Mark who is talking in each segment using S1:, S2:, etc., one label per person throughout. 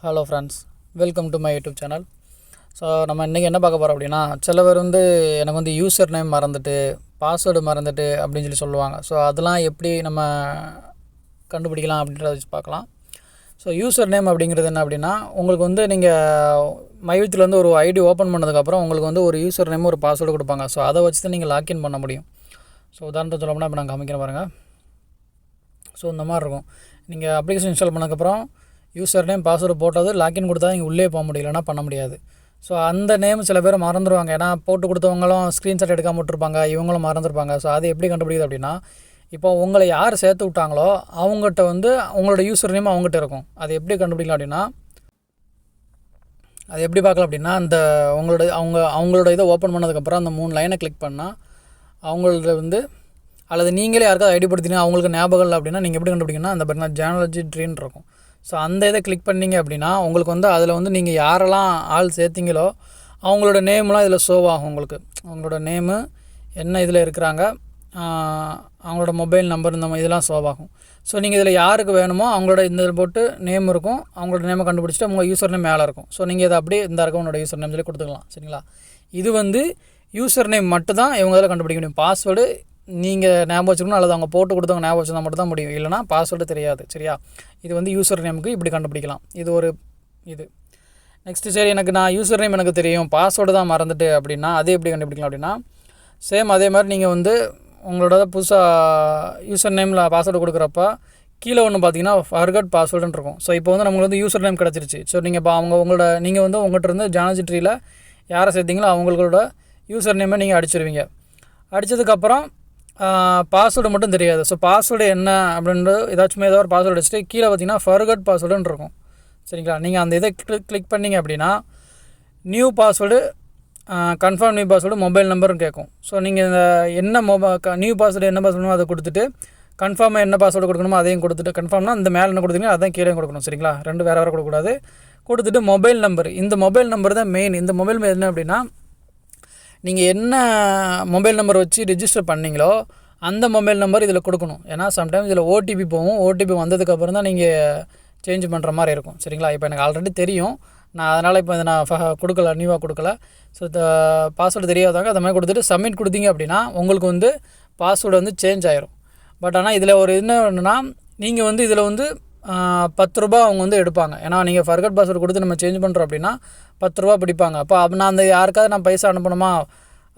S1: Hello friends, welcome to my YouTube channel. So நம்ம இன்றைக்கி என்ன பார்க்க போகிறோம் அப்படின்னா, சில பேர் எனக்கு யூசர் நேம் மறந்துட்டு பாஸ்வேர்டு மறந்துட்டு அப்படின்னு சொல்லுவாங்க. ஸோ அதெல்லாம் எப்படி நம்ம கண்டுபிடிக்கலாம் அப்படின்றத வச்சு பார்க்கலாம். ஸோ யூசர் நேம் அப்படிங்கிறது என்ன அப்படின்னா, உங்களுக்கு நீங்கள் மையத்தில் ஒரு ஐடி ஓப்பன் பண்ணதுக்கப்புறம் உங்களுக்கு ஒரு யூசர் நேம் ஒரு பாஸ்வேர்டு கொடுப்பாங்க. ஸோ அதை வச்சு தான் நீங்கள் லாக்இன் பண்ண முடியும். ஸோ உதாரணத்தை சொல்லணும்னா இப்போ நான் காமிக்கிறேன் பாருங்கள். ஸோ இந்த மாதிரி இருக்கும். நீங்கள் அப்ளிகேஷன் இன்ஸ்டால் பண்ணதுக்கப்புறம் யூசர் நேம் பாஸ்வேர்டு போட்டது லாக்இன் கொடுத்தா நீங்கள் உள்ளே போக முடியலன்னா பண்ண முடியாது. ஸோ அந்த நேம் சில பேர் மறந்துடுவாங்க. ஏன்னா போட்டு கொடுத்தவங்களும் ஸ்க்ரீன்ஷாட் எடுக்காம விட்டுருப்பாங்க, இவங்களும் மறந்துருப்பாங்க. ஸோ அது எப்படி கண்டுபிடிக்குது அப்படின்னா, இப்போ உங்களை யார் சேர்த்து விட்டாங்களோ அவங்ககிட்ட உங்களோட யூசர் நேம் அவங்ககிட்ட இருக்கும். அது எப்படி கண்டுபிடிக்கலாம் அப்படின்னா, அது எப்படி பார்க்கலாம் அப்படின்னா, அந்த அவங்களோட இதை ஓப்பன் பண்ணதுக்கப்புறம் அந்த 3 லைனை கிளிக் பண்ணால் அவங்கள்ட்ட அல்லது நீங்களே யாருக்காவது ஐடி படுத்தினா அவங்களுக்கு ஞாபகம் இல்லை அப்படின்னா நீங்கள் எப்படி கண்டுபிடிக்கணும்னா, அந்த பார்த்தீங்கன்னா ஜானலஜி ட்ரீன் இருக்கும். ஸோ அந்த இதை கிளிக் பண்ணிங்க அப்படின்னா உங்களுக்கு அதில் நீங்கள் யாரெல்லாம் ஆள் சேர்த்திங்களோ அவங்களோட நேம்லாம் இதில் ஷோ ஆகும். அவங்களோட நேமு என்ன இதில் இருக்கிறாங்க, அவங்களோட மொபைல் நம்பர் இந்த இதெல்லாம் ஷோ ஆகும். ஸோ நீங்கள் இதில் யாருக்கு வேணுமோ அவங்களோட இந்த இதில் போட்டு நேம் இருக்கும், அவங்களோட நேமை கண்டுபிடிச்சிட்டு உங்கள் யூசர் நேம் மேலே இருக்கும். ஸோ நீங்கள் இதை அப்படியே இந்த இருக்கவனோட யூசர் நேம் சொல்லி கொடுத்துக்கலாம். சரிங்களா? இது யூசர் நேம் மட்டும் தான் இவங்க இதில் கண்டுபிடிக்க முடியும். பாஸ்வேர்டு நீங்கள் ஞாபகம் வச்சுக்கணும், அல்லது அவங்க போட்டு கொடுத்தவங்க ஞாபகம் வச்சுருந்தா மட்டும் தான் முடியும், இல்லைனா பாஸ்வேர்டு தெரியாது. சரியா? இது யூசர் நேமுக்கு இப்படி கண்டுபிடிக்கலாம். இது நெக்ஸ்ட்டு சரி, நான் யூசர் நேம் எனக்கு தெரியும், பாஸ்வேர்டு தான் மறந்துட்டு அப்படின்னா அது எப்படி கண்டுபிடிக்கலாம் அப்படின்னா, சேம் அதே மாதிரி நீங்கள் உங்களோட புதுசாக யூசர் நேமில் பாஸ்வேர்டு கொடுக்குறப்ப கீழே ஒன்று பார்த்தீங்கன்னா ஃபர்கட் பாஸ்வேர்டுன்னு இருக்கும். ஸோ இப்போ நம்மளுக்கு யூசர் நேம் கிடச்சிருச்சு. ஸோ நீங்கள் இப்போ நீங்கள் உங்கள்கிட்ட ஜானஜி ட்ரீயில் யாரை சேர்த்திங்களோ அவங்களோட யூசர் நேமை நீங்கள் அடிச்சிருவீங்க. அடித்ததுக்கப்புறம் பாஸ்வேர்டு மட்டும் தெரியாது. ஸோ பாஸ்வேர்டு என்ன அப்படின்றது ஏதோ ஒரு பாஸ்வேர்டு வச்சுட்டு கீழே பார்த்தீங்கன்னா ஃபர்கட் பாஸ்வேர்டுன்னு இருக்கும். சரிங்களா? நீங்கள் அந்த இதை கிளிக் பண்ணிங்க அப்படின்னா new password, confirm new password, mobile நம்பரும் கேட்கும். ஸோ நீங்கள் இந்த என்ன நியூ பாஸ்வேர்டு என்ன பாஸ்வேர்டுமோ அதை கொடுத்துட்டு, கன்ஃபார்மாக என்ன பாஸ்வேர்டு கொடுக்கணுமோ அதையும் கொடுத்துட்டு, கன்ஃபார்ம்னா இந்த மேலே என்ன கொடுத்தீங்கன்னா அதான் கீழே கொடுக்கணும். சரிங்களா? ரெண்டு வேறு கொடுக்கக்கூடாது. கொடுத்துட்டு மொபைல் நம்பர், இந்த மொபைல் நம்பர் தான் மெயின். இந்த மொபைல் நம்பர் என்ன அப்படின்னா, நீங்கள் என்ன மொபைல் நம்பர் வச்சு ரிஜிஸ்டர் பண்ணிங்களோ அந்த மொபைல் நம்பர் இதில் கொடுக்கணும். ஏன்னா சம்டைம்ஸ் இதில் ஓடிபி போகும். ஓடிபி வந்ததுக்கப்புறம் தான் நீங்கள் சேஞ்ச் பண்ணுற மாதிரி இருக்கும். சரிங்களா? இப்போ எனக்கு ஆல்ரெடி தெரியும், நான் அதனால் இப்போ இதை நான் கொடுக்கல, நியூவாக கொடுக்கல. ஸோ பாஸ்வேர்டு தெரியாதவங்க அந்த மாதிரி கொடுத்துட்டு சப்மிட் கொடுத்தீங்க அப்படின்னா உங்களுக்கு பாஸ்வேர்டு சேஞ்ச் ஆயிரும். பட் ஆனால் இதில் ஒரு என்னன்னா, நீங்கள் இதில் ₹10 அவங்க எடுப்பாங்க. ஏன்னா நீங்கள் ஃபர்கட் பாஸ்வேர்டு கொடுத்து நம்ம சேஞ்ச் பண்ணுறோம் அப்படின்னா ₹10 பிடிப்பாங்க. அப்போ நான் அந்த யாருக்காவது நான் பைசா அனுப்பணுமா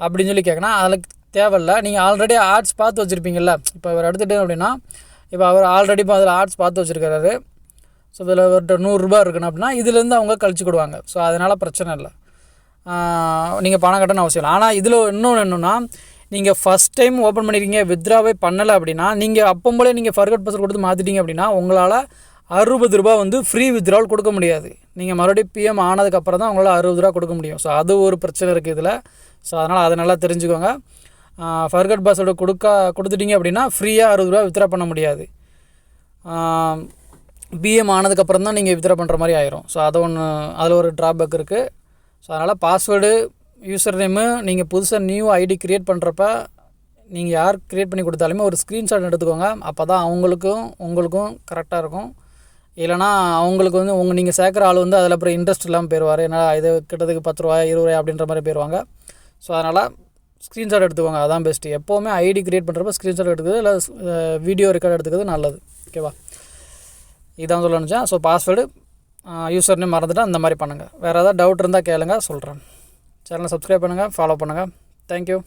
S1: அப்படின்னு சொல்லி கேட்கணும். அதில் தேவையில்லை. நீங்கள் ஆல்ரெடி ஆர்ட்ஸ் பார்த்து வச்சுருப்பீங்கள்ல. இப்போ அவர் எடுத்துகிட்டு அப்படின்னா, இப்போ அவர் ஆல்ரெடி இப்போ அதில் ஆர்ட்ஸ் பார்த்து வச்சுருக்காரு. ஸோ இதில் அவர்கிட்ட ₹100 இருக்குன்னு அப்படின்னா இதுலேருந்து அவங்க கழிச்சு கொடுவாங்க. ஸோ அதனால் பிரச்சனை இல்லை, நீங்கள் பணம் கட்டணும் அவசியம் இல்லை. ஆனால் இதில் இன்னொன்று என்னென்னா, நீங்கள் ஃபஸ்ட் டைம் ஓப்பன் பண்ணியிருக்கீங்க, வித்ராவே பண்ணலை அப்படின்னா நீங்கள் அப்போம்போலே நீங்கள் ஃபர்கட் பாஸ்வேர்டு கொடுத்து மாற்றிட்டீங்க அப்படின்னா உங்களால் ₹60 ஃப்ரீ வித்ராவல் கொடுக்க முடியாது. நீங்கள் மறுபடியும் பிஎம் ஆனதுக்கப்புறம் தான் உங்களால் ₹60 கொடுக்க முடியும். ஸோ அது ஒரு பிரச்சனை இருக்குது இதில். ஸோ அதனால் அதை நல்லா தெரிஞ்சுக்கோங்க. ஃபர்கட் பாஸ்வேர்டு கொடுத்துட்டீங்க அப்படின்னா ஃப்ரீயாக ₹60 வித்ரா பண்ண முடியாது. பிஎம் ஆனதுக்கப்புறம் தான் நீங்கள் வித்ரா பண்ணுற மாதிரி ஆயிரும். ஸோ அதில் ஒரு ட்ராபேக் இருக்குது. ஸோ அதனால் பாஸ்வேர்டு, யூசர் நேமு நீங்கள் புதுசாக நியூ ஐடி க்ரியேட் பண்ணுறப்ப நீங்கள் யார் க்ரியேட் பண்ணி கொடுத்தாலுமே ஒரு ஸ்க்ரீன்ஷாட் எடுத்துக்கோங்க. அப்போ தான் உங்களுக்கும் கரெக்டாக இருக்கும். இல்லைனா அவங்களுக்கு நீங்கள் சேர்க்குற ஆள் அதில் அப்புறம் இன்ட்ரெஸ்ட் இல்லாமல் போயிடுவார். ஏன்னா இது கிட்டத்துக்கு ₹10 ₹20 அப்படின்ற மாதிரி போயிடுவாங்க. ஸோ அதனால் ஸ்க்ரீன்ஷாட் எடுத்துக்கோங்க, அதான் பெஸ்ட்டு. எப்போவுமே ஐடி க்ரியேட் பண்ணுறப்ப ஸ்க்ரீன்ஷாட் எடுத்துக்கிறது இல்லை வீடியோ ரெக்கார்ட் எடுத்துக்கிறது நல்லது. ஓகேவா? இதான் சொல்ல நினச்சேன். ஸோ பாஸ்வேர்டு, யூசர் நேம் மறந்துட்டால் அந்த மாதிரி பண்ணுங்கள். வேறு ஏதாவது டவுட் இருந்தால் கேளுங்க, சொல்கிறேன். சேனலை சப்ஸ்கிரைப் பண்ணுங்கள், ஃபாலோ பண்ணுங்கள். தேங்க்யூ.